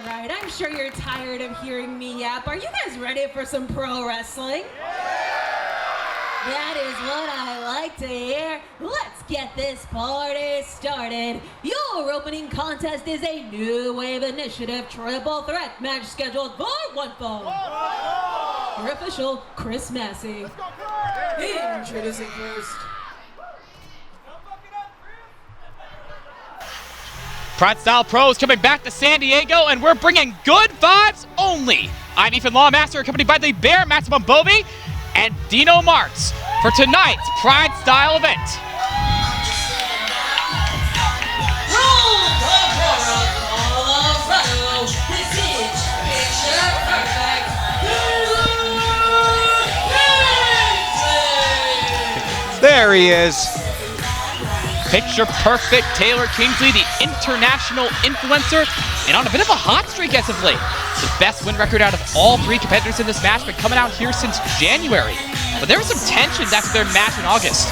right, I'm sure you're tired of hearing me yap. Are you guys ready for some pro wrestling? That is what I like to hear. Let's get this party started. Your opening contest is a New Wave Initiative triple threat match scheduled for one fall. Your official, Chris Massey. Introducing first. PrideStyle Pros coming back to San Diego, and we're bringing good vibes only. I'm Ethan Lawmaster, accompanied by the Bear Maximum Bovey and Dino Marks for tonight's PrideStyle event. There he is. Picture Perfect Taylor Kingsley, the international influencer, and on a bit of a hot streak as of late. The best win record out of all three competitors in this match, but coming out here since January. But there was some tensions after their match in August.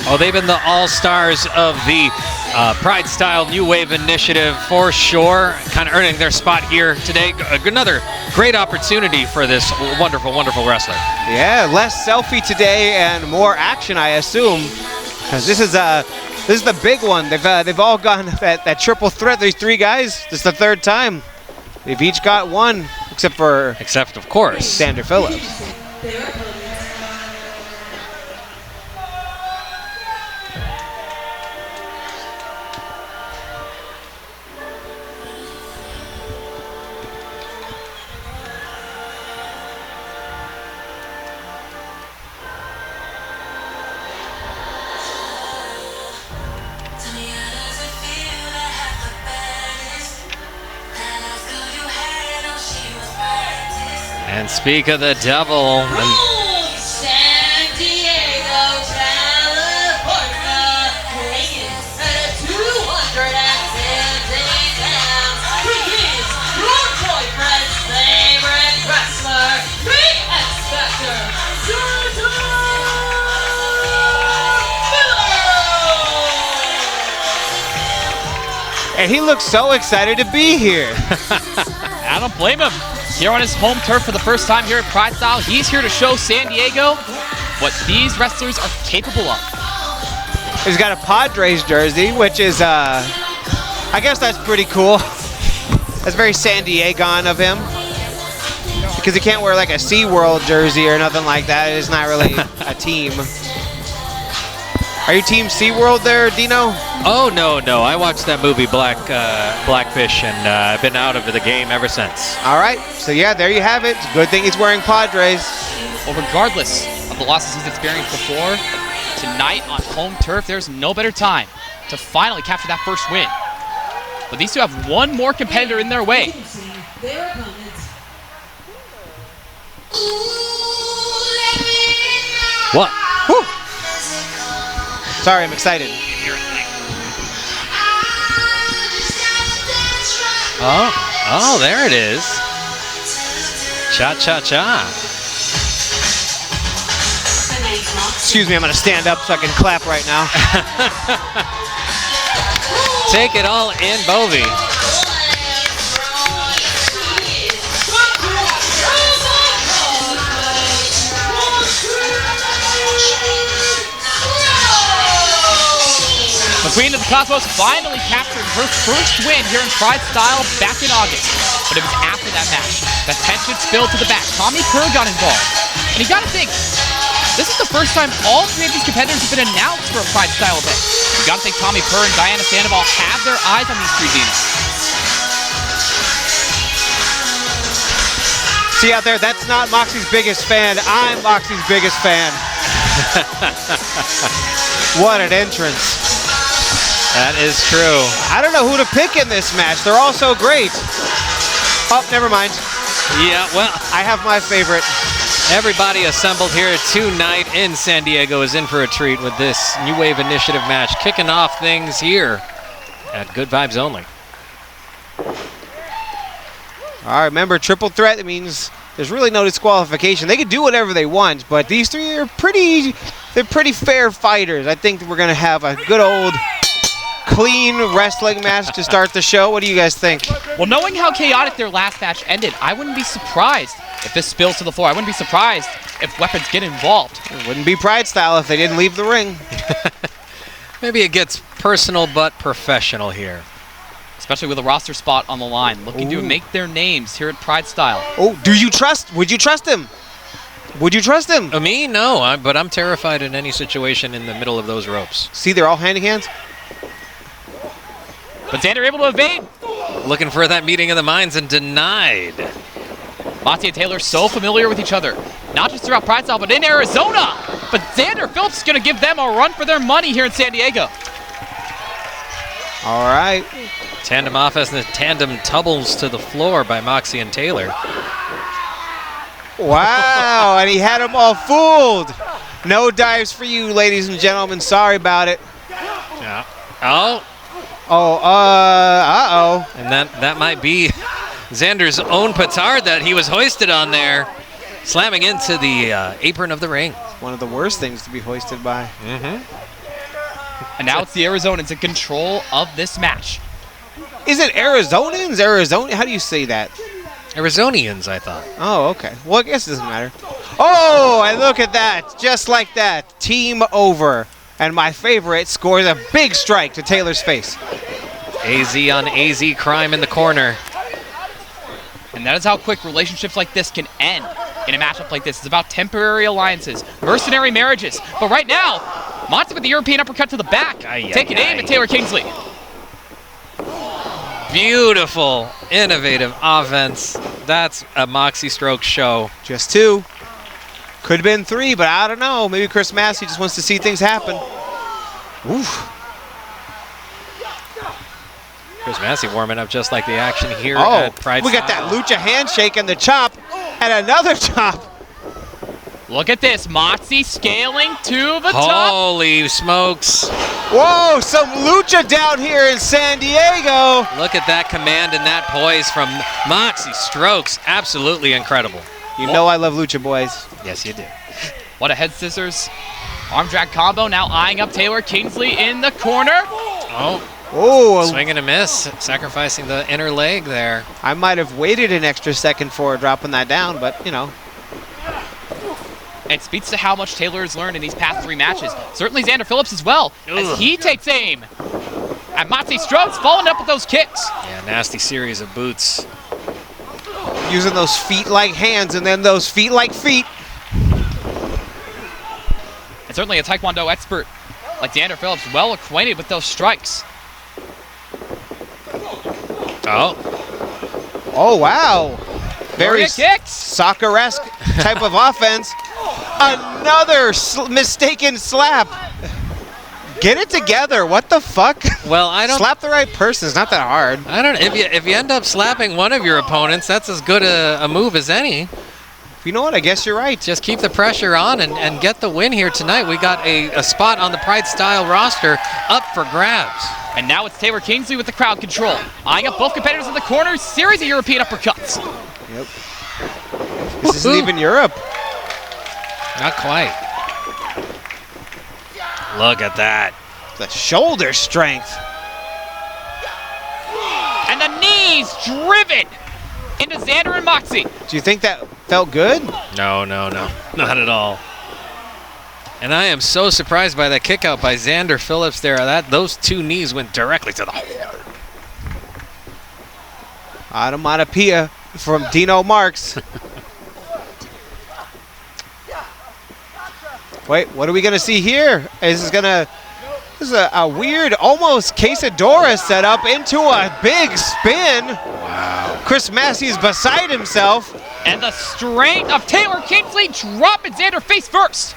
Oh, they've been the all-stars of the PrideStyle New Wave Initiative for sure, kind of earning their spot here today. Another great opportunity for this wonderful, wonderful wrestler. Yeah, less selfie today and more action, I assume, because this is the big one. They've all gone that triple threat. These three guys. This is the third time. They've each got one, except of course, Sander Phillips. And speak of the devil. San Diego, California, weighing at 217 pounds. He is your boyfriend's favorite wrestler, the X-Factor, And he looks so excited to be here. I don't blame him. Here on his home turf for the first time here at PrideStyle, he's here to show San Diego what these wrestlers are capable of. He's got a Padres jersey, which is, I guess that's pretty cool. That's very San Diegon of him. Because he can't wear like a SeaWorld jersey or nothing like that. It's not really a team. Are you team SeaWorld there, Dino? Oh, no. I watched that movie Blackfish, and I've been out of the game ever since. All right. So, yeah, there you have it. It's a good thing he's wearing Padres. Well, regardless of the losses he's experienced before, tonight on home turf, there's no better time to finally capture that first win. But these two have one more competitor in their way. What? Whew. Sorry, I'm excited. Oh, there it is. Cha-cha-cha. Excuse me, I'm going to stand up so I can clap right now. Take it all in, Bovey. The Queen of the Cosmos finally captured her first win here in PrideStyle back in August. But it was after that match that tension spilled to the back. Tommy Kerr got involved. And you gotta think, this is the first time all three of these competitors have been announced for a PrideStyle event. You gotta think Tommy Kerr and Diana Sandoval have their eyes on these three demons. See out there, that's not Moxie's biggest fan. I'm Moxie's biggest fan. What an entrance. That is true. I don't know who to pick in this match. They're all so great. Oh, never mind. Yeah, well, I have my favorite. everybody assembled here tonight in San Diego is in for a treat with this New Wave Initiative match, kicking off things here at Good Vibes Only. All right, remember, triple threat, it means there's really no disqualification. They can do whatever they want, but these three are pretty fair fighters. I think we're going to have a good old clean wrestling match to start the show. What do you guys think? Well, knowing how chaotic their last match ended, I wouldn't be surprised if this spills to the floor. I wouldn't be surprised if weapons get involved. It wouldn't be PrideStyle if they didn't leave the ring. Maybe it gets personal but professional here. Especially with a roster spot on the line, looking to make their names here at PrideStyle. Oh, would you trust him? Would you trust him? Me? No, but I'm terrified in any situation in the middle of those ropes. See, they're all handing hands. But Xander able to evade. Looking for that meeting of the minds and denied. Monty and Taylor so familiar with each other, not just throughout PrideStyle, but in Arizona. But Xander Phillips is going to give them a run for their money here in San Diego. All right. Tandem offense and the tandem tumbles to the floor by Moxie and Taylor. Wow, and he had them all fooled. No dives for you, ladies and gentlemen. Sorry about it. Yeah. Oh. Oh, uh-oh. And that might be Xander's own petard that he was hoisted on there, slamming into the apron of the ring. One of the worst things to be hoisted by. And now it's the Arizonans in control of this match. Is it Arizonans? How do you say that? Arizonians, I thought. Oh, okay. Well, I guess it doesn't matter. Oh, and look at that. Just like that. Team over. And my favorite scores a big strike to Taylor's face. AZ on AZ crime in the corner. And that is how quick relationships like this can end in a matchup like this. It's about temporary alliances, mercenary marriages. But right now, Monty with the European uppercut to the back. Taking aim at Taylor Kingsley. Beautiful, innovative offense. That's a Moxie Stroke show. Just 2. Could have been 3, but I don't know. Maybe Chris Massey just wants to see things happen. Oof. Chris Massey warming up just like the action here Oh, at PrideStyle. we got that lucha handshake and the chop, and another chop. Look at this, Moxie scaling to the top. Holy smokes. Whoa, some lucha down here in San Diego. Look at that command and that poise from Moxie Strokes. Absolutely incredible. You know I love lucha boys. Yes, you do. What a head scissors. Arm drag combo, now eyeing up Taylor Kingsley in the corner. Oh, Swing and a miss, sacrificing the inner leg there. I might have waited an extra second for dropping that down, but, you know. It speaks to how much Taylor has learned in these past 3 matches. Certainly Xander Phillips as well, as he takes aim at Moxie Strokes, following up with those kicks. Yeah, nasty series of boots. Using those feet like hands and then those feet like feet. And certainly a Taekwondo expert like Xander Phillips, well acquainted with those strikes. Oh, wow. Very kicks. soccer-esque type of offense. Another mistaken slap. Get it together. What the fuck? Well, I don't slap the right person. It's not that hard. I don't know. If you end up slapping one of your opponents, that's as good a move as any. You know what? I guess you're right. Just keep the pressure on and get the win here tonight. We got a spot on the PrideStyle roster up for grabs. And now it's Taylor Kingsley with the crowd control. Eyeing up both competitors in the corner, series of European uppercuts. Yep. This isn't even Europe. Not quite. Look at that. The shoulder strength. And the knees driven into Xander and Moxie. Do you think that felt good? No. Not at all. And I am so surprised by that kick out by Xander Phillips there. Those 2 knees went directly to the heart. Onomatopoeia from Dino Marks. Wait, what are we gonna see here? This is a weird, almost quesadilla setup into a big spin. Wow. Chris Massey's beside himself. And the strength of Taylor Kingsley dropping Xander face first.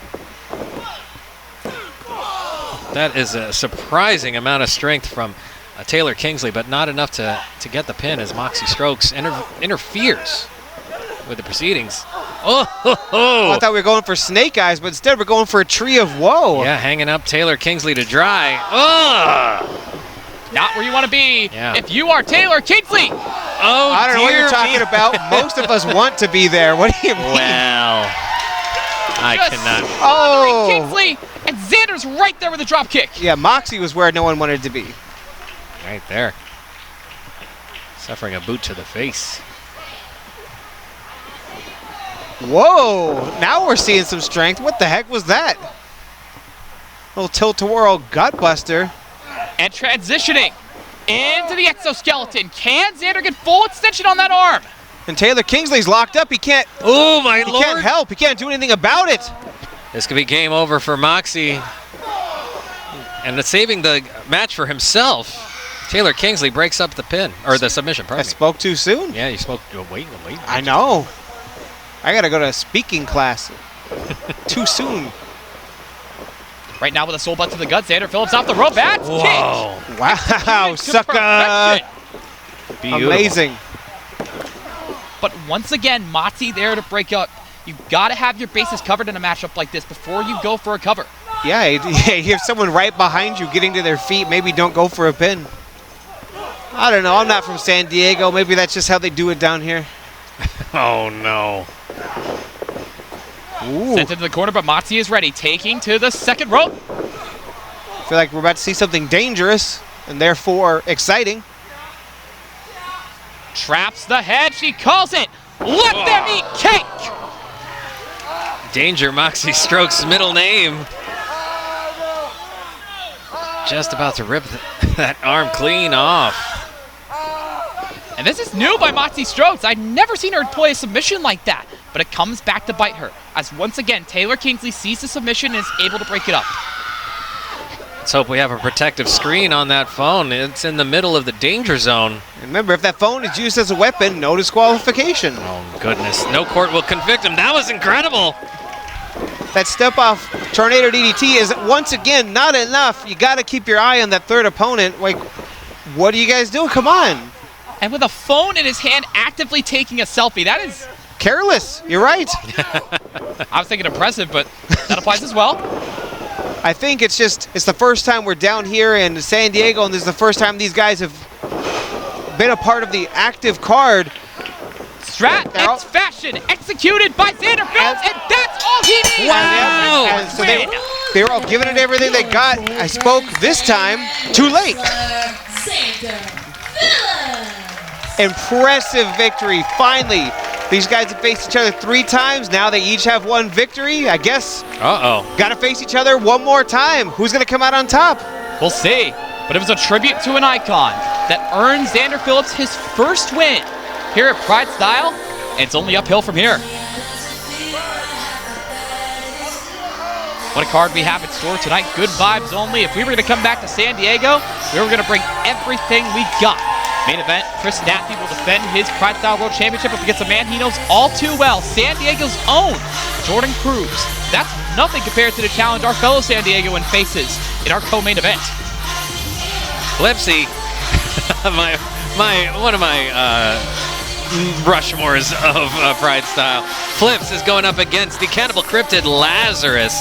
That is a surprising amount of strength from Taylor Kingsley, but not enough to get the pin as Moxie Strokes interferes with the proceedings. Oh, I thought we were going for snake eyes, but instead we're going for a tree of woe. Yeah, hanging up Taylor Kingsley to dry. Oh! Not where you want to be Yeah. if you are Taylor Kingsley. Oh, I don't know what you're dear talking me. about. Most of us want to be there. What do you mean? Well, I Just cannot. Oh. Kingsley, and Xander's right there with a drop kick. Yeah, Moxie was where no one wanted to be. Right there. Suffering a boot to the face. Whoa, now we're seeing some strength. What the heck was that? Little tilt-to-whirl gutbuster. And transitioning into the exoskeleton. Can Xander get full extension on that arm? And Taylor Kingsley's locked up. He can't. Oh my He lord! can't help. He can't do anything about it. This could be game over for Moxie. And it's saving the match for himself. Taylor Kingsley breaks up the pin, or the submission, I pardon me. spoke too soon. Yeah, you spoke, wait. I know. I gotta go to a speaking class. Too soon. Right now with a soul butt to the gut, Xander Phillips off the rope. That's Whoa. kicked. Wow, To sucker. perfection. Beautiful. Amazing. But once again, Moxie there to break up. You gotta have your bases covered in a matchup like this before you go for a cover. Yeah, you have someone right behind you getting to their feet. Maybe don't go for a pin. I don't know. I'm not from San Diego. Maybe that's just how they do it down here. Oh no. Ooh. Sent into the corner, but Moxie is ready. Taking to the second rope. I feel like we're about to see something dangerous and therefore exciting. Traps the head. She calls it. Let them eat cake. Danger, Moxie Strokes' middle name. Just about to rip that arm clean off. And this is new by Moxie Strokes. I've never seen her deploy a submission like that, but it comes back to bite her. As once again, Taylor Kingsley sees the submission and is able to break it up. Let's hope we have a protective screen on that phone. It's in the middle of the danger zone. Remember, if that phone is used as a weapon, no disqualification. Oh goodness, no court will convict him. That was incredible. That step-off tornado DDT is once again not enough. You got to keep your eye on that third opponent. Like, what are you guys doing? Come on. And with a phone in his hand, actively taking a selfie. That is, Careless. You're right. I was thinking impressive, but that applies as well. I think it's the first time we're down here in San Diego, and this is the first time these guys have been a part of the active card. Strat and fashion executed by Xander Phillips, and that's all he needs. Wow. And so they were all giving it everything they got. I spoke this time too late. Impressive victory, finally. These guys have faced each other 3 times. Now they each have 1 victory. I guess got to face each other one more time. Who's going to come out on top? We'll see. But it was a tribute to an icon that earned Xander Phillips his first win here at PrideStyle, and it's only uphill from here. What a card we have in store tonight. Good vibes only. If we were going to come back to San Diego, we were going to bring everything we got. Main event, Chris Nathie will defend his PrideStyle World Championship up against a man he knows all too well, San Diego's own Jordan Cruz. That's nothing compared to the challenge our fellow San Diegoan faces in our co-main event. Flipsy, one of my Rushmores of PrideStyle. Flips is going up against the Cannibal Cryptid Lazarus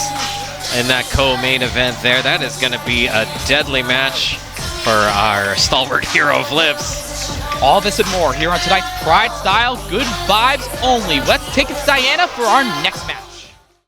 in that co-main event there. That is going to be a deadly match for our stalwart hero Flips. All this and more here on tonight's PrideStyle. Good vibes only. Let's take it to Diana for our next match.